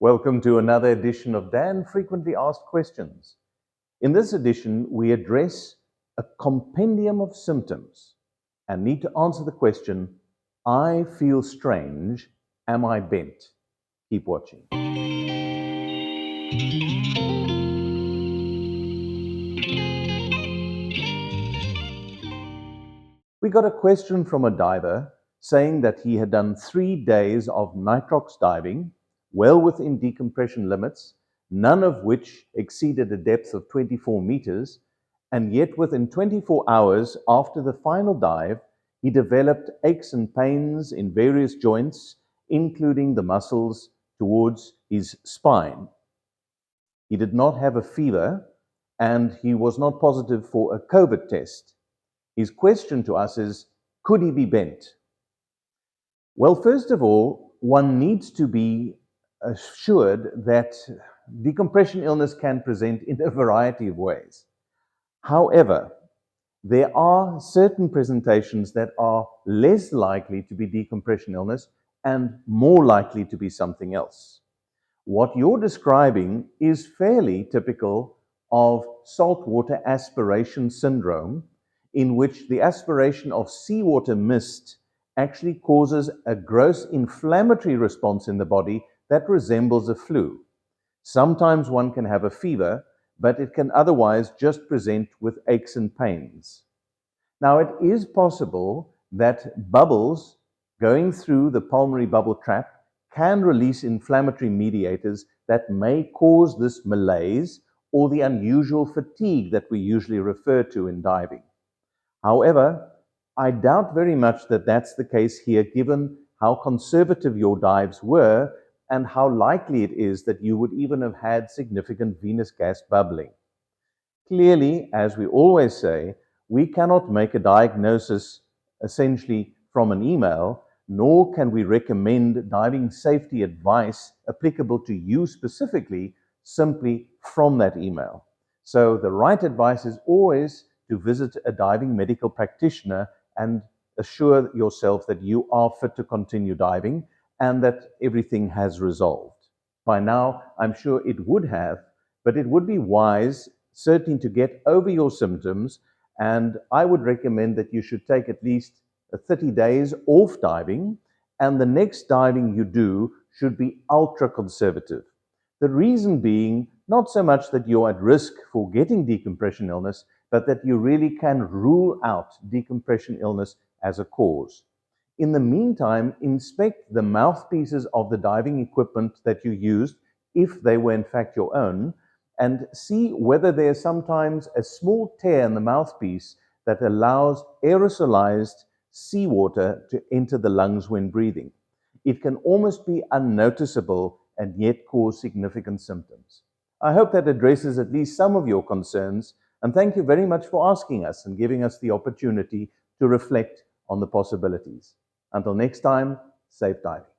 Welcome to another edition of Dan Frequently Asked Questions. In this edition, we address a compendium of symptoms and need to answer the question, I feel strange, am I bent? Keep watching. We got a question from a diver saying that he had done 3 days of nitrox diving, well within decompression limits, none of which exceeded a depth of 24 meters, and yet within 24 hours after the final dive, he developed aches and pains in various joints, including the muscles towards his spine. He did not have a fever, and he was not positive for a COVID test. His question to us is, could he be bent? Well, first of all, one needs to be assured that decompression illness can present in a variety of ways. However, there are certain presentations that are less likely to be decompression illness and more likely to be something else. What you're describing is fairly typical of saltwater aspiration syndrome, in which the aspiration of seawater mist actually causes a gross inflammatory response in the body that resembles a flu. Sometimes one can have a fever, but it can otherwise just present with aches and pains. Now, it is possible that bubbles going through the pulmonary bubble trap can release inflammatory mediators that may cause this malaise or the unusual fatigue that we usually refer to in diving. However, I doubt very much that that's the case here, given how conservative your dives were and how likely it is that you would even have had significant venous gas bubbling. Clearly, as we always say, we cannot make a diagnosis essentially from an email, nor can we recommend diving safety advice applicable to you specifically simply from that email. So the right advice is always to visit a diving medical practitioner and assure yourself that you are fit to continue diving and that everything has resolved. By now, I'm sure it would have, but it would be wise certainly to get over your symptoms, and I would recommend that you should take at least 30 days off diving, and the next diving you do should be ultra conservative. The reason being, not so much that you're at risk for getting decompression illness, but that you really can rule out decompression illness as a cause. In the meantime, inspect the mouthpieces of the diving equipment that you used, if they were in fact your own, and see whether there's sometimes a small tear in the mouthpiece that allows aerosolized seawater to enter the lungs when breathing. It can almost be unnoticeable and yet cause significant symptoms. I hope that addresses at least some of your concerns, and thank you very much for asking us and giving us the opportunity to reflect on the possibilities. Until next time, safe diving.